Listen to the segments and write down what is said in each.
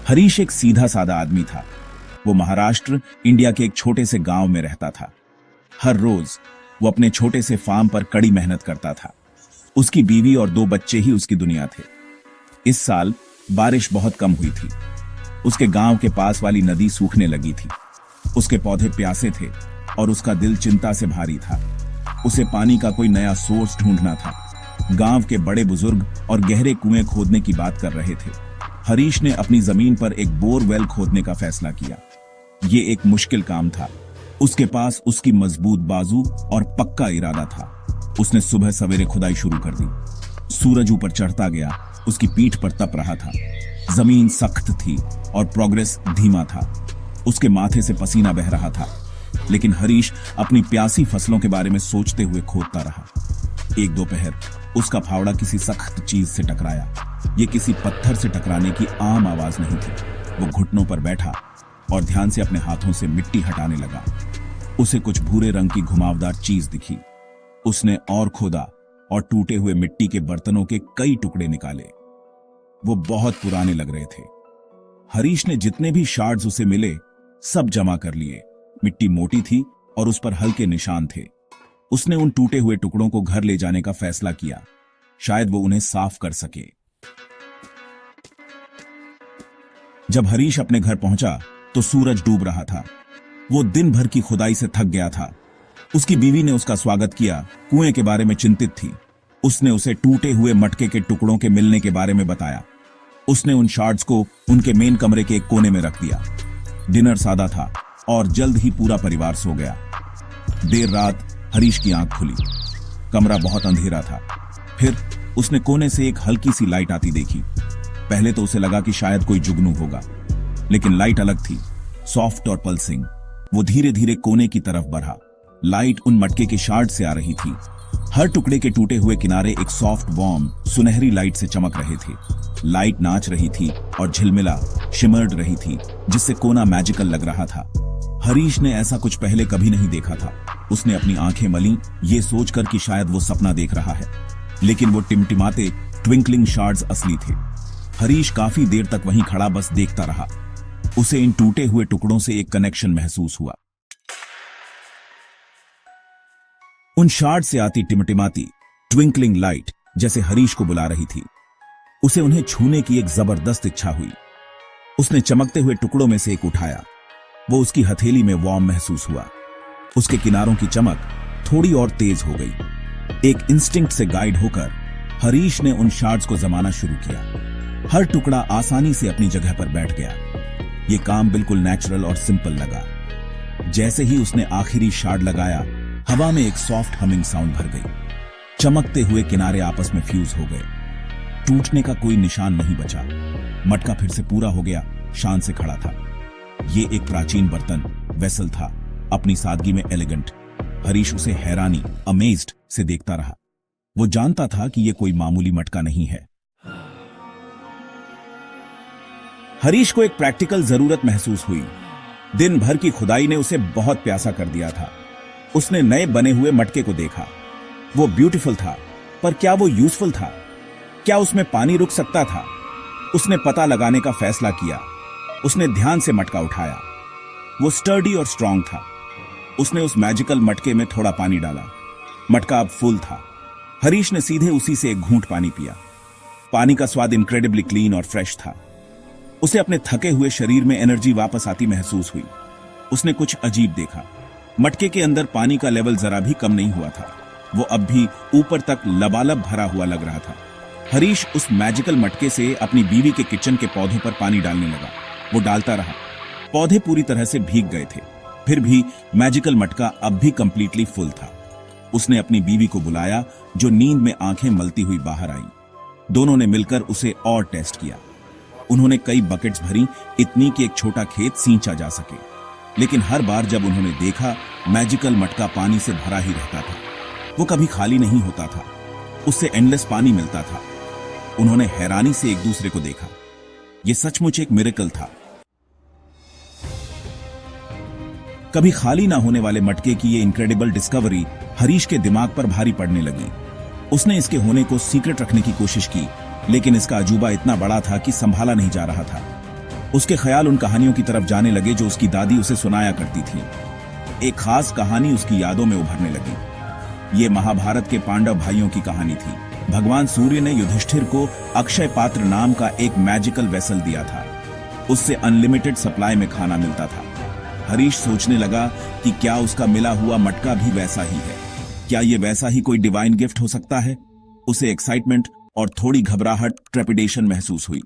हरीश एक सीधा सादा आदमी था। वो महाराष्ट्र, इंडिया के एक छोटे से गांव में रहता था। हर रोज वो अपने छोटे से फार्म पर कड़ी मेहनत करता था। उसकी बीवी और 2 बच्चे ही उसकी दुनिया थे। इस साल बारिश बहुत कम हुई थी। उसके गांव के पास वाली नदी सूखने लगी थी। उसके पौधे प्यासे थे और उसका दिल चिंता से भारी था। उसे पानी का कोई नया सोर्स ढूंढना था। गांव के बड़े बुजुर्ग और गहरे कुएं खोदने की बात कर रहे थे। हरीश ने अपनी जमीन पर एक बोरवेल खोदने का फैसला किया। ये एक मुश्किल काम था। उसके पास उसकी मजबूत बाजू और पक्का इरादा था। उसने सुबह सवेरे खुदाई शुरू कर दी। सूरज ऊपर चढ़ता गया, उसकी पीठ पर तप रहा था। जमीन सख्त थी और प्रोग्रेस धीमा था। उसके माथे से पसीना बह रहा था, लेकिन हरीश अपनी प्यासी फसलों के बारे में सोचते हुए खोदता रहा। एक दोपहर उसका फावड़ा किसी सख्त चीज से टकराया। ये किसी पत्थर से टकराने की आम आवाज नहीं थी। वो घुटनों पर बैठा और ध्यान से अपने हाथों से मिट्टी हटाने लगा। उसे कुछ भूरे रंग की घुमावदार चीज दिखी। उसने और खोदा और टूटे हुए मिट्टी के बर्तनों के कई टुकड़े निकाले। वो बहुत पुराने लग रहे थे। हरीश ने जितने भी शार्ड्स उसे मिले सब जमा कर लिए। मिट्टी मोटी थी और उस पर हल्के निशान थे। उसने उन टूटे हुए टुकड़ों को घर ले जाने का फैसला किया। शायद वो उन्हें साफ कर सके। जब हरीश अपने घर पहुंचा तो सूरज डूब रहा था। वो दिन भर की खुदाई से थक गया था। उसकी बीवी ने उसका स्वागत किया। कुएं के बारे में चिंतित थी। उसने उसे टूटे हुए मटके के टुकड़ों के मिलने के बारे में बताया। उसने उन शार्ड्स को उनके मेन कमरे के एक कोने में रख दिया। डिनर सादा था और जल्द ही पूरा परिवार सो गया। देर रात हरीश की आंख खुली। कमरा बहुत अंधेरा था। फिर उसने कोने से एक हल्की सी लाइट आती देखी। पहले तो उसे लगा कि शायद कोई जुगनू होगा, लेकिन लाइट अलग थी, सॉफ्ट और पल्सिंग। वो धीरे धीरे कोने की तरफ बढ़ा। लाइट उन मटके के शार्ड से आ रही थी। हर टुकड़े के टूटे हुए किनारे एक सॉफ्ट वार्म सुनहरी लाइट से चमक रहे थे। लाइट नाच रही थी और झिलमिला शिमर्ड रही थी, जिससे कोना मैजिकल लग रहा था। हरीश ने ऐसा कुछ पहले कभी नहीं देखा था। उसने अपनी आंखें मली, ये सोचकर कि शायद वो सपना देख रहा है, लेकिन वो टिमटिमाते ट्विंकलिंग शार्ड्स असली थे। हरीश काफी देर तक वहीं खड़ा बस देखता रहा। उसे इन टूटे हुए टुकड़ों से एक कनेक्शन महसूस हुआ। उन शार्ड से आती टिमटिमाती ट्विंकलिंग लाइट जैसे हरीश को बुला रही थी। उसे उन्हें छूने की एक जबरदस्त इच्छा हुई। उसने चमकते हुए टुकड़ों में से एक उठाया। वो उसकी हथेली में वार्म महसूस हुआ। उसके किनारों की चमक थोड़ी और तेज हो गई। एक इंस्टिंक्ट से गाइड होकर हरीश ने उन शार्ड्स को जमाना शुरू किया। हर टुकड़ा आसानी से अपनी जगह पर बैठ गया। ये काम बिल्कुल नेचुरल और सिंपल लगा। जैसे ही उसने आखिरी शार्ड लगाया, हवा में एक सॉफ्ट हमिंग साउंड भर गई। चमकते हुए किनारे आपस में फ्यूज हो गए। टूटने का कोई निशान नहीं बचा। मटका फिर से पूरा हो गया, शान से खड़ा था। ये एक प्राचीन बर्तन वेसल था, अपनी सादगी में एलिगेंट। हरीश उसे हैरानी, अमेज्ड से देखता रहा। वो जानता था कि यह कोई मामूली मटका नहीं है। हरीश को एक प्रैक्टिकल जरूरत महसूस हुई। दिन भर की खुदाई ने उसे बहुत प्यासा कर दिया था। उसने नए बने हुए मटके को देखा। वो ब्यूटीफुल था, पर क्या वो यूजफुल था? क्या उसमें पानी रुक सकता था? उसने पता लगाने का फैसला किया। उसने ध्यान से मटका उठाया। वो स्टर्डी और स्ट्रांग था। उसने उस मैजिकल मटके में थोड़ा पानी डाला। मटका अब फुल था। हरीश ने सीधे उसी से एक घूंट पानी पिया। पानी का स्वाद इनक्रेडिबली क्लीन और फ्रेश था। उसे अपने थके हुए शरीर में एनर्जी वापस आती महसूस हुई। उसने कुछ अजीब देखा। मटके के अंदर पानी का लेवल जरा भी कम नहीं हुआ था। वो अब भी ऊपर तक लबालब भरा हुआ लग रहा था। हरीश उस मैजिकल मटके से अपनी बीवी के किचन के पौधों पर पानी डालने लगा। वो डालता रहा। पौधे पूरी तरह से भीग गए थे, फिर भी मैजिकल मटका अब भी कंप्लीटली फुल था। उसने अपनी बीवी को बुलाया, जो नींद में आंखें मलती हुई बाहर आई। दोनों ने मिलकर उसे और टेस्ट किया। उन्होंने कई बकेट्स भरी, इतनी कि एक छोटा खेत सींचा जा सके। लेकिन हर बार जब उन्होंने देखा, मैजिकल मटका पानी से भरा ही रहता था। वो कभी खाली नहीं होता था। उससे एंडलेस पानी मिलता था। उन्होंने हैरानी से एक दूसरे को देखा। यह सचमुच एक मिरेकल था। कभी खाली ना होने वाले मटके की ये इनक्रेडिबल डिस्कवरी हरीश के दिमाग पर भारी पड़ने लगी। उसने इसके होने को सीक्रेट रखने की कोशिश की, लेकिन इसका अजूबा इतना बड़ा था कि संभाला नहीं जा रहा था। उसके ख्याल उन कहानियों की तरफ जाने लगे जो उसकी दादी उसे सुनाया करती थी। एक खास कहानी उसकी यादों में उभरने लगी। ये महाभारत के पांडव भाइयों की कहानी थी। भगवान सूर्य ने युधिष्ठिर को अक्षय पात्र नाम का एक मैजिकल वेसल दिया था। उससे अनलिमिटेड सप्लाई में खाना मिलता था। हरीश सोचने लगा कि क्या उसका मिला हुआ मटका भी वैसा ही है। क्या ये वैसा ही कोई डिवाइन गिफ्ट हो सकता है? उसे एक्साइटमेंट और थोड़ी घबराहट, ट्रेपिडेशन महसूस हुई।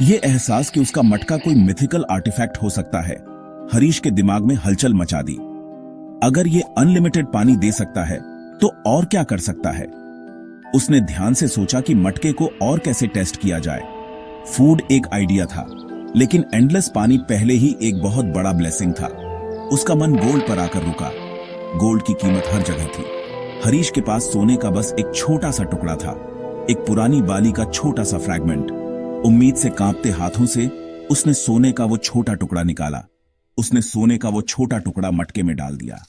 ये एहसास कि उसका मटका कोई मिथिकल आर्टिफैक्ट हो सकता है, हरीश के दिमाग में हलचल मचा दी। अगर ये अनलिमिटेड पानी दे सकता है तो और क्या कर सकता है? उसने ध्यान से सोचा कि मटके को और कैसे टेस्ट किया जाए। फूड एक आइडिया था, लेकिन एंडलेस पानी पहले ही एक बहुत बड़ा ब्लेसिंग था। उसका मन गोल्ड पर आकर रुका। गोल्ड की कीमत हर जगह थी। हरीश के पास सोने का बस एक छोटा सा टुकड़ा था, एक पुरानी बाली का छोटा सा फ्रैगमेंट। उम्मीद से कांपते हाथों से उसने सोने का वो छोटा टुकड़ा निकाला। उसने सोने का वो छोटा टुकड़ा मटके में डाल दिया।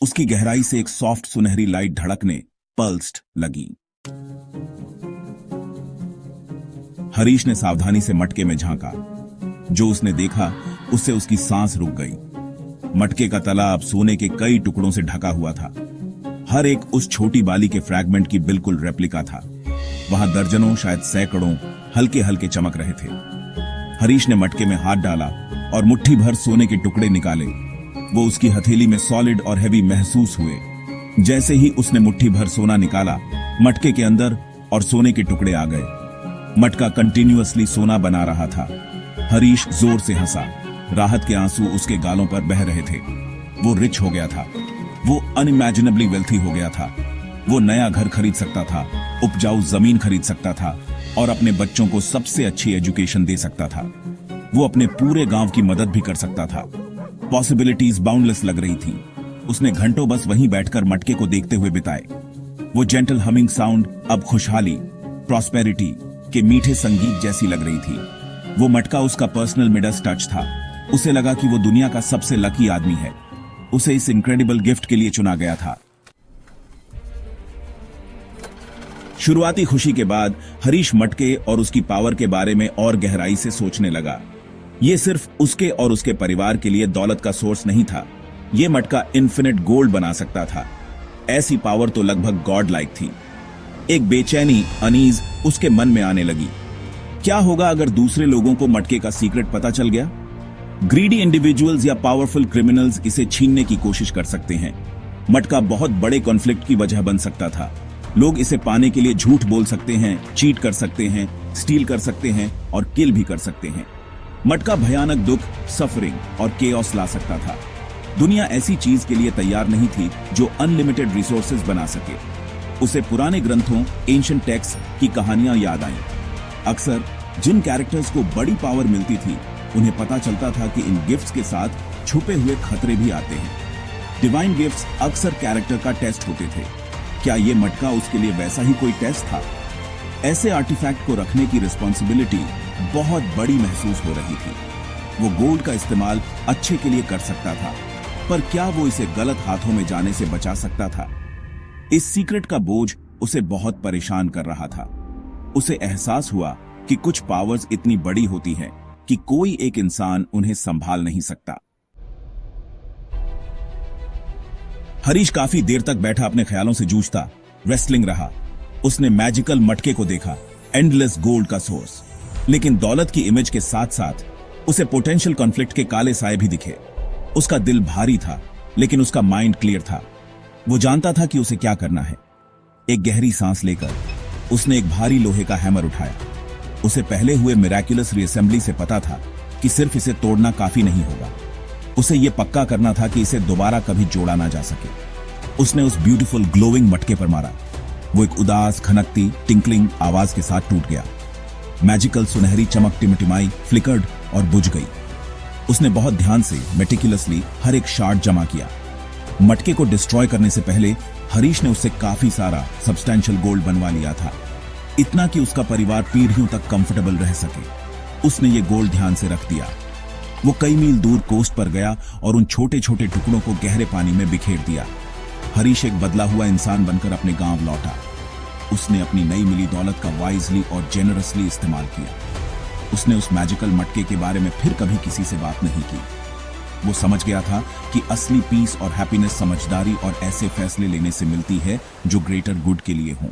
उसकी गहराई से एक सॉफ्ट सुनहरी लाइट धड़कने, पल्स्ड लगी। हरीश ने सावधानी से मटके में झांका। जो उसने देखा उससे उसकी सांस रुक गई। मटके का तला अब सोने के कई टुकड़ों से ढका हुआ था। हर एक उस छोटी बाली के फ्रैगमेंट की बिल्कुल रेप्लिका था। वहां दर्जनों, शायद सैकड़ों हल्के हल्के चमक रहे थे। हरीश ने मटके में हाथ डाला और मुट्ठी भर सोने के टुकड़े निकाले। वो उसकी हथेली में सॉलिड और हैवी महसूस हुए। जैसे ही उसने मुट्ठी भर सोना निकाला, मटके के अंदर और सोने के टुकड़े आ गए। मटका कंटिन्यूअसली सोना बना रहा था। हरीश जोर से हंसा। राहत के आंसू उसके गालों पर बह रहे थे। वो रिच हो गया था। वो अनइमेजिनेबली वेल्थी हो गया था। वो नया घर खरीद सकता था, उपजाऊ जमीन खरीद सकता था और अपने बच्चों को सबसे अच्छी एजुकेशन दे सकता था। वो अपने पूरे गांव की मदद भी कर सकता था। पॉसिबिलिटीज बाउंडलेस लग रही थी। उसने घंटों बस वहीं बैठकर मटके को देखते हुए बिताए। वो जेंटल हमिंग साउंड अब खुशहाली, प्रॉस्पेरिटी के मीठे संगीत जैसी लग रही थी। वो मटका उसका पर्सनल मिडस टच था। उसे लगा कि वो दुनिया का सबसे लकी आदमी है। उसे इस इनक्रेडिबल गिफ्ट के लिए चुना गया था। शुरुआती खुशी के बाद हरीश मटके और उसकी पावर के बारे में और गहराई से सोचने लगा। यह सिर्फ उसके और उसके परिवार के लिए दौलत का सोर्स नहीं था। यह मटका इन्फिनिट गोल्ड बना सकता था। ऐसी पावर तो लगभग गॉड लाइक थी। एक बेचैनी, अनीज उसके मन में आने लगी। क्या होगा अगर दूसरे लोगों को मटके का सीक्रेट पता चल गया? ग्रीडी इंडिविजुअल्स या पावरफुल क्रिमिनल्स इसे छीनने की कोशिश कर सकते हैं। मटका बहुत बड़े कॉन्फ्लिक्ट की वजह बन सकता था। लोग इसे पाने के लिए झूठ बोल सकते हैं, चीट कर सकते हैं, स्टील कर सकते हैं और किल भी कर सकते हैं। मटका भयानक दुख, सफरिंग और केओस ला सकता था। दुनिया ऐसी चीज के लिए तैयार नहीं थी जो अनलिमिटेड रिसोर्सेज बना सके। उसे पुराने ग्रंथों, एंशिएंट टेक्स्ट की कहानियां याद आईं। अक्सर जिन कैरेक्टर्स को बड़ी पावर मिलती थी, उन्हें पता चलता था कि इन गिफ्ट्स के साथ छुपे हुए खतरे भी आते हैं। डिवाइन गिफ्ट्स अक्सर कैरेक्टर का टेस्ट होते थे। क्या ये मटका उसके लिए वैसा ही कोई टेस्ट था? ऐसे आर्टिफैक्ट को रखने की रिस्पॉन्सिबिलिटी बहुत बड़ी महसूस हो रही थी। वो गोल्ड का इस्तेमाल अच्छे के लिए कर सकता था, पर क्या वो इसे गलत हाथों में जाने से बचा सकता था? इस सीक्रेट का बोझ उसे बहुत परेशान कर रहा था। उसे एहसास हुआ कि कुछ पावर्स इतनी बड़ी होती हैं कि कोई एक इंसान उन्हें संभाल नहीं सकता। हरीश काफी देर तक बैठा अपने ख्यालों से जूझता, रेस्टलिंग रहा। उसने मैजिकल मटके को देखा, एंडलेस गोल्ड का सोर्स। लेकिन दौलत की इमेज के साथ साथ उसे पोटेंशियल कॉन्फ्लिक्ट के काले साए भी दिखे। उसका दिल भारी था, लेकिन उसका माइंड क्लियर था। वो जानता था कि उसे क्या करना है। एक गहरी सांस लेकर उसने एक भारी लोहे का हैमर उठाया। उसे पहले हुए मिरेक्युलस रीअसेंबली से पता था कि सिर्फ इसे तोड़ना काफी नहीं होगा। उसे यह पक्का करना था कि इसे दोबारा कभी जोड़ा ना जा सके। उसने उस ब्यूटीफुल ग्लोइंग मटके पर मारा। वो एक उदास, खनकती, टिंकलिंग आवाज के साथ टूट गया। मैजिकल सुनहरी चमक टिमटिमाई, फ्लिकर्ड और बुझ गई। उसने बहुत ध्यान से, मेटिकुलसली हर एक शार्ड जमा किया। मटके को डिस्ट्रॉय करने से पहले हरीश ने उससे काफी सारा सब्सटैंशियल गोल्ड बनवा लिया था, इतना कि उसका परिवार पीढ़ियों तक कंफर्टेबल रह सके। उसने ये गोल्ड ध्यान से रख दिया। वो कई मील दूर कोस्ट पर गया और उन छोटे छोटे टुकड़ों को गहरे पानी में बिखेर दिया। हरीश एक बदला हुआ इंसान बनकर अपने गांव लौटा। उसने अपनी नई मिली दौलत का वाइजली और जेनरसली इस्तेमाल किया। उसने उस मैजिकल मटके के बारे में फिर कभी किसी से बात नहीं की। वो समझ गया था कि असली पीस और हैप्पीनेस समझदारी और ऐसे फैसले लेने से मिलती है जो ग्रेटर गुड के लिए हों।